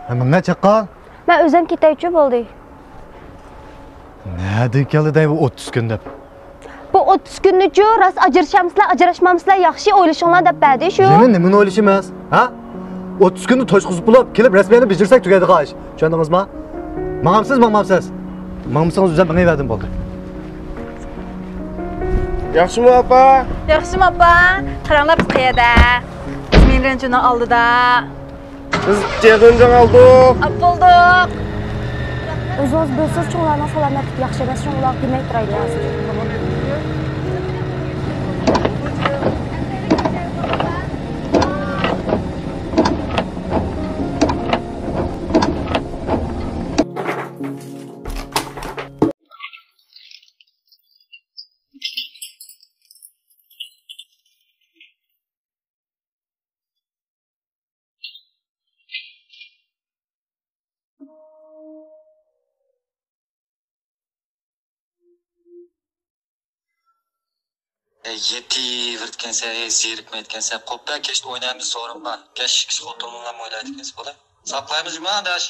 Menga chaqqan. Men o'zim ketaychi bo'ldi. Nada keldi bu 30 kun deb. Bu 30 kunni-chu rost ajrashamizlar, ajrashmamizlar yaxshi o'ylashinglar deb berdi shu. Yana nimani o'ylashimiz? Ha? 30 kunni to'shqizib bo'lib, kelib rasmiyani bijirsak tugaydigan ish. Tushundingizmi? Ma'amsiz, ma'amsiz. Ma'amsiz o'zim menga verdim bo'ldi. Yaxshimi opa? Yaxshimi opa? Qaranglar biz qayerda? Biz menranchini oldida. Biz yig'injon oldik. Bo'ldik. O'zingiz bilsiz, cho'nglarning salomati yaxshi emas, cho'nglar demay turaylik. Yetivertgansa, zerikmayotgansa, qopda kechda o'ynaymiz so'rinman. Kesh xotinimlar o'ylaydigansiz bo'la. Saqlaymizmi, adash?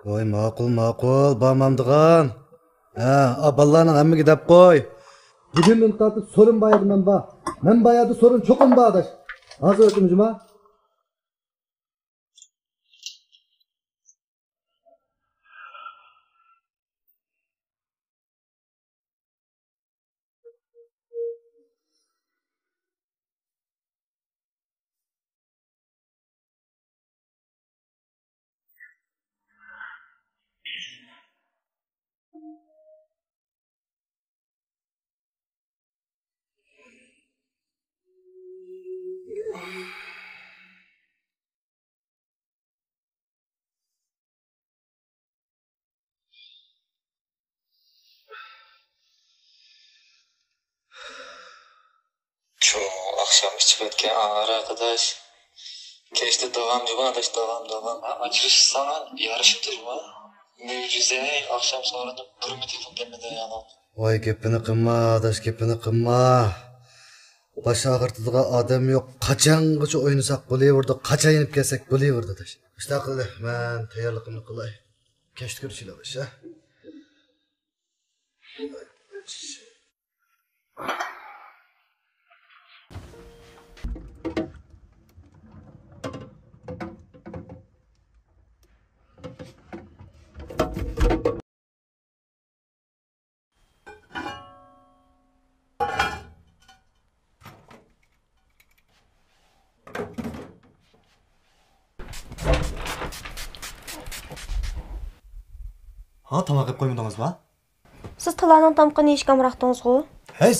Qo'y, ma'qul, bormamdigan. Ha, aballarning hammaga deb qo'y. Bugundan tortib so'rin bayadi men bor. Men bayadi so'rin cho'qim bor adash. Hozir o'tim juma. Şu akşam içip etken ağır arkadaş. Keşte devam adaş devam. Açılış sana yarışıptır mı? Mucize akşam sonra da primitif gelmeden yana. Voy, gapini qilma, adash, gapini qilma. Bosh og'irtadigan odam yo'q. Qachongacha o'ynasak bo'laverdi, qachon yenib kelsak bo'laverdi adash. Ishta qildi, men tayyorligimni qilay. Kechda ko'rishamiz, ha? Ha, tamam qilib qo'ymidingizmi? Siz tillarning tomqini yeyishga maqtadingiz-ku? Hey!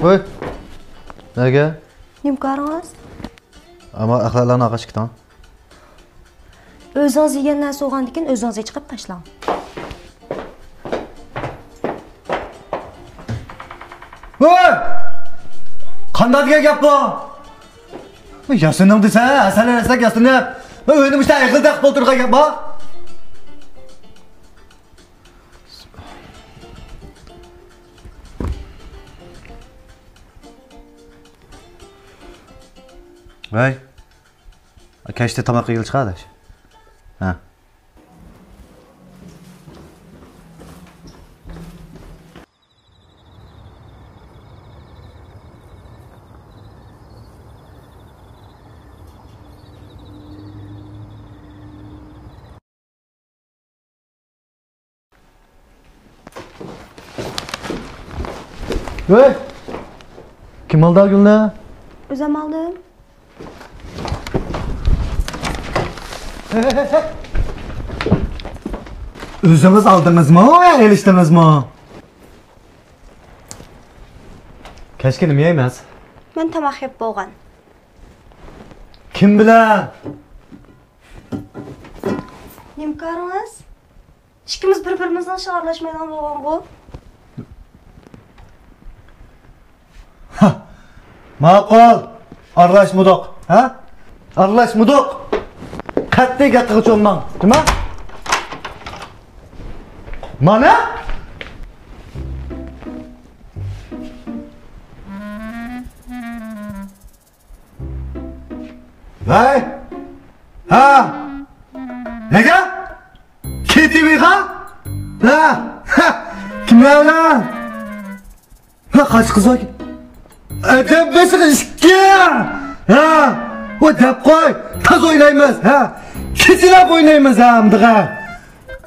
Voy. Nega? Nimkoringiz? Ama axlatlarni og'ash kitan. O'zingiz yegan narsa o'g'andan keyin o'zingizga chiqib tashlang. Voy! Qanday degan gap bu? Yasinim desa, asalarasak yasinib. Va o'ynimizda yiqildaq bo'ltirgan gap bu. Voy. Kechda tomoqqa yil chiqadi. Ha. Hey! Kim aldı Gülne? Özüm aldım. Özünüz aldınız mı? Eliştiniz mi? Keşke niye yemez? Ben tamak yap boğan. Kim bilen? Nimkarınız? İkimiz birbirimizden şarlaşmaydan boğan bu. Maqul. Aralashmadoq, ha? Aralashmadoq. Qattiq gapirib olmang, nima? Mana? Vay! Ha! Nega? Ketibik ha? Ha! Kimlar lan? Ha, kaç kız var ki? Edep beşikişki! Ha! O dep koy! Taz oynaymiz! Ha! Keçilep oynaymiz ha! Amdığa!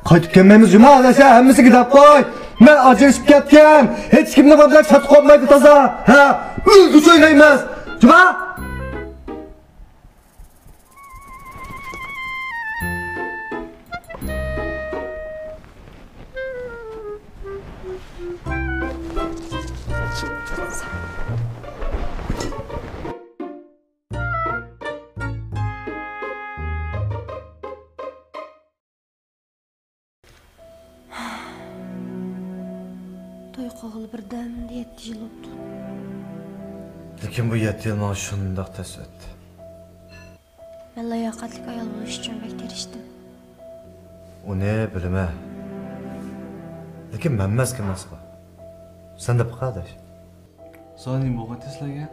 Qaytib kelmaymiz cuma adasha, hammasiga dep koy! Men ajrashib ketgan! Hech kimni bilan chatib qolmaydi toza! Ha! O'lguch oynaymiz! Cuma! Toy qog'ili birdan 7 yil o'tdi. Lekin bu 7 yil mana shundoq tez o'tdi. Men layoqatli ayol bo'lish uchun bek tirishdim. Uni bilma. Lekin men emas kim emas bu. Sen deb qardash. Soning bo'g'a teslagan.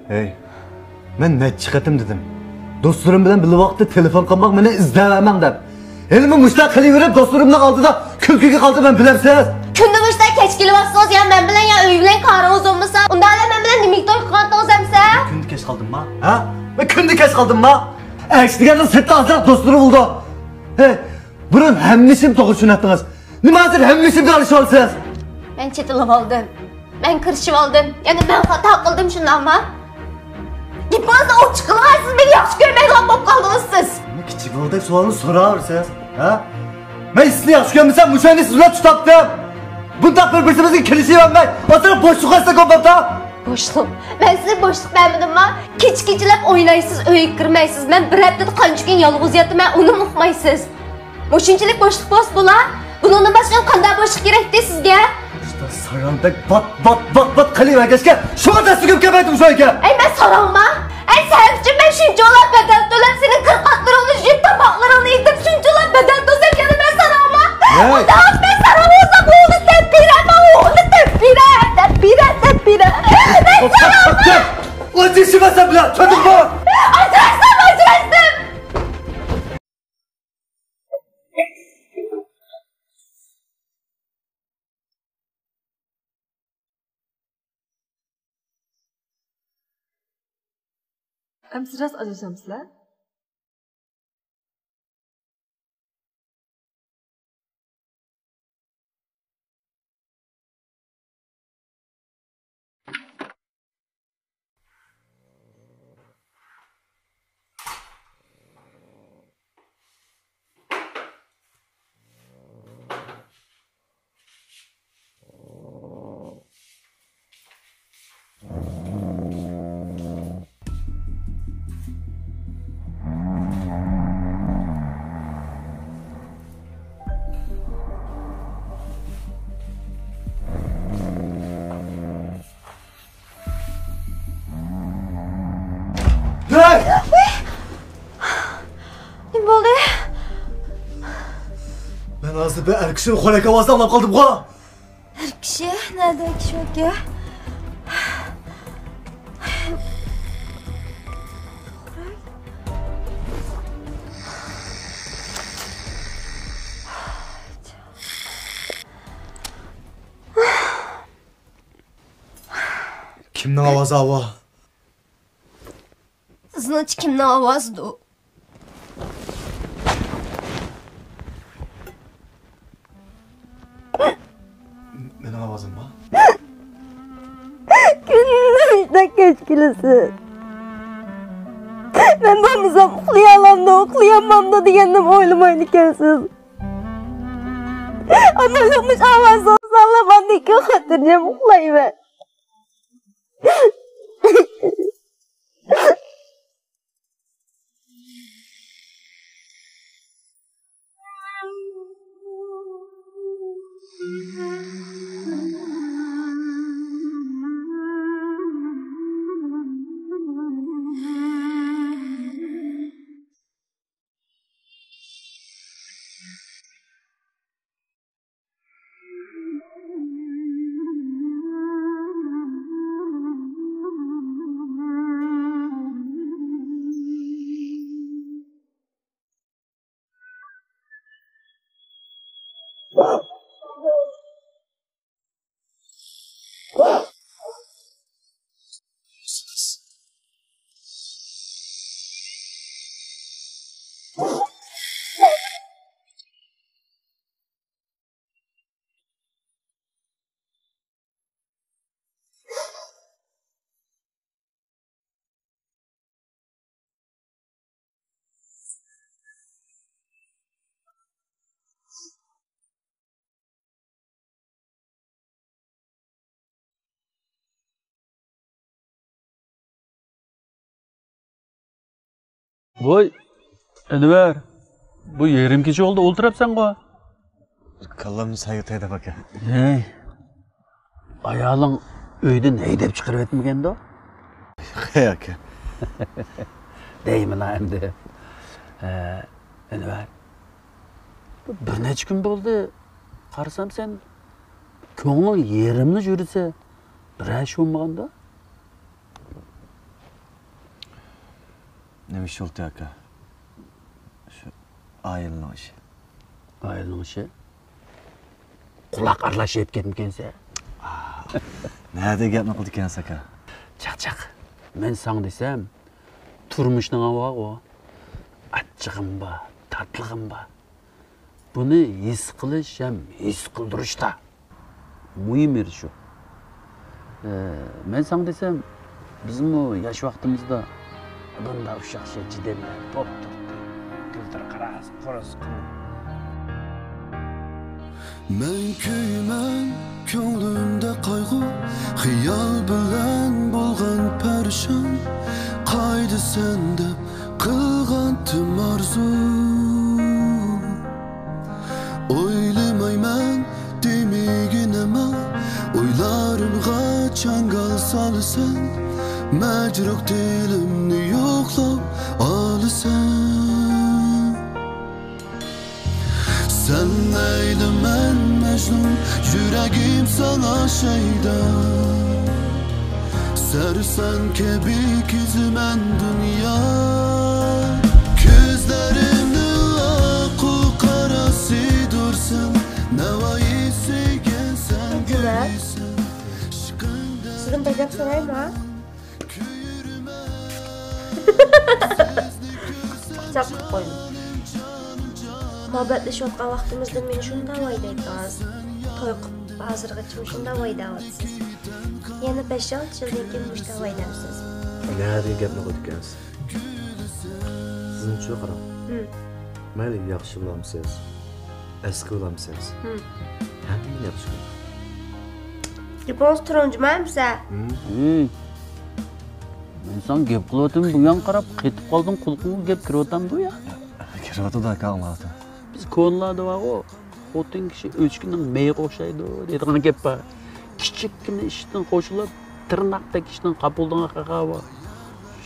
Hey, men necha qatim dedim. Do'stlarim bilan bir vaqtda telefon qilmoq meni izlayman deb. Elimni mushtaq qilaverib do'stlarimning oldida kulkiga qoldi men bilarsiz. Kunda mushta kech kelyapsiz ya men bilan ya uy bilan qaringiz bo'lmasa, unda hali men bilan nima to'y qilganingiz emsa? Kundi kech qoldimmi? Ha? Men kundi kech qoldimmi? Aksliganda setda azab do'stlarim bo'ldi. Hey, burun hammasini to'g'ri tushunatdingiz. Nimadir hammasini qarshi olsiz? Men chetilib oldim. Men kirishib oldim. Ya'ni men xato qildim shundaymi? Gipozda ochiq qilmaysiz, meni yaxshi ko'rmaydigan bo'lib qoldingiz siz. Nima kichik bo'ldi savolni so'raversiz? Ha? Men sizni yaxshi ko'rmasam, mushani siz bilan tutapdim. Bundaq bir-birimizga kelishyapmay, o'tirib bo'shliq qilsa ko'pda. Boşluq. Ben size boşluq vermedimmi? Keç-keçilab oynaysiz, uyga kirmaysiz. Men bir haftada qancha kun yolg'iz yotdim, uni uqmaysiz. Shunchalik boshliq bos bo'la? Buni boshqa qanday boshliq kerakdi sizga? İşte sarandek bat qilavergachga shunga tasdig'im kelmaydi shu ekan. Ey men so'rayman. Ey sen uchun men shunchalar badal to'lab sening 40 qatlarini yeb tamoqlarini yetib shunchalar badal to'lab yana men so'rayman. Unda men so'rayman, bu uni tepirama, uni tepira. Men so'rayman. O'tishimasa bilan cho'dib bor. Ajrashdim. Siz rost ajrashamsizlar? Ne oldu? Ben azı bir erkişin xonaka avazdan qoldim qo. Kişi? Nerede kişi yok ya? Kimning ovozi avo? Значит, kimning ovozidir? Mening ovozim bor. Kunimda ishdan kech kelasiz. Men bo'lmasam uxlayolmamda degandim o'ylamaydi ekansiz. Ammo yo'qmish ovoz so'zlamandan xotirjam uxlayman. Voy, Enver. Bu yarim kecha oldi o'ltiribsan-ku. Kallamni sayotaydi aka. Hey. Ayoling uydan haydab chiqarib etmaganda? Hey aka. Deyman endi. Enver. Bir necha kun bo'ldi. Qarasam sen ko'ngling yerimni yurisa, bir ish bo'lmaganda? Nima ish bo'ldi aka? Shu ayilning ishi. Ayilning ishi? Quloq aralashib ketmikansa? Nima gapni qildi ekansiz aka? Chaq. Men sana desam, turmushning avog'i, achchig'im bor, tatlig'im bor. Buni his qilish ham his qildirishda. Muhim shu. Men sana desam, bizim o yosh vaqtimizda bunday o'xshash jidamlar pop turdi. Ko'zlar qo'ras qilib. Men kuyman, ko'nglimda qayg'u, xiyol bilan bo'lgan parishon, qayda sen deb qilgandim arzu. O'ylamayman demiginaman, o'ylarimga changal solsan, majruh dilimni yo'qlab olasan. Sen neydi men Mecnun, yüreğim sana şeyda. Sersen kebik yüzümen dünya. Gözlerimde akı karası dursun, nevayisi gelsen görürsen. Sizin bacak sorayım mı? Çapkı koyun. Muhabbetleşiyotgan vaqtimizda men shunda o'ylaydi hozir. To'y qilib hozirgacha shunda o'ylayapsiz. Yana 5-6 yildan keyin shunda o'ylayapsiz. Nima degan gapni qo'ygansiz? Sizning-chi qarang. Mayli yaxshi bo'lamsiz. Eski bo'lamsiz. Hamma yaxshi. Gapingiz turinjimamsa? Men sen gap qilyaptim, bu yon qarab ketib qoldim, qulqimga gap kiryaptam bu ya. Kiryapti-da aka anladi. Biz ko'nlarda var o. Xotin kishi o'chkining meyi o'xshaydi deydigan gap bor. Kichikkina ishdan qo'shilib, tirnoqdagi ishdan qabuldan haqa bor.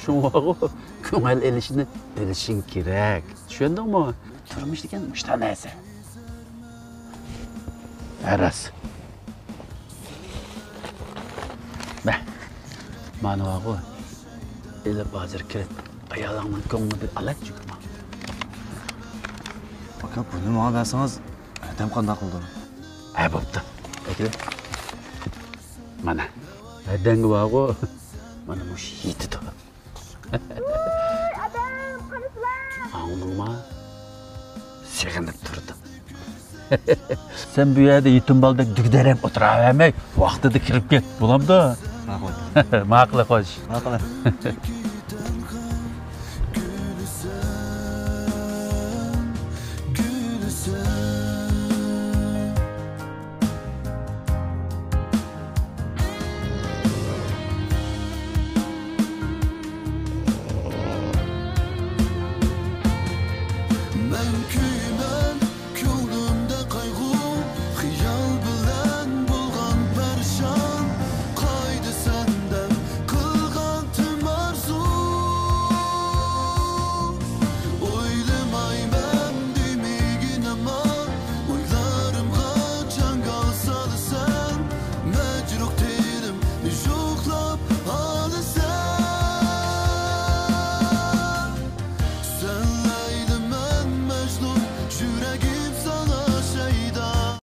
Shunga ko'ngil elishini bilishing kerak. Tushundingmi? Turmush degan mushta narsa. Aras. Mana var. Ele hozir kirib, ayolingning ko'nglini bir alat chukma. Aka buni menga bersangiz, adam qanday qildi? Ha bo'pti. Aka. Mana. Adanga var-ku. Mana bu yetdi. Adam, qanıslar? Anlama. Sevinib turdi. Sen bu yerda yetim baldek dügderem o'tiravermay, vaqtida kirib ket, bo'lamdi? Ma'qul. Ma'qul qo'sh. Ma'qul.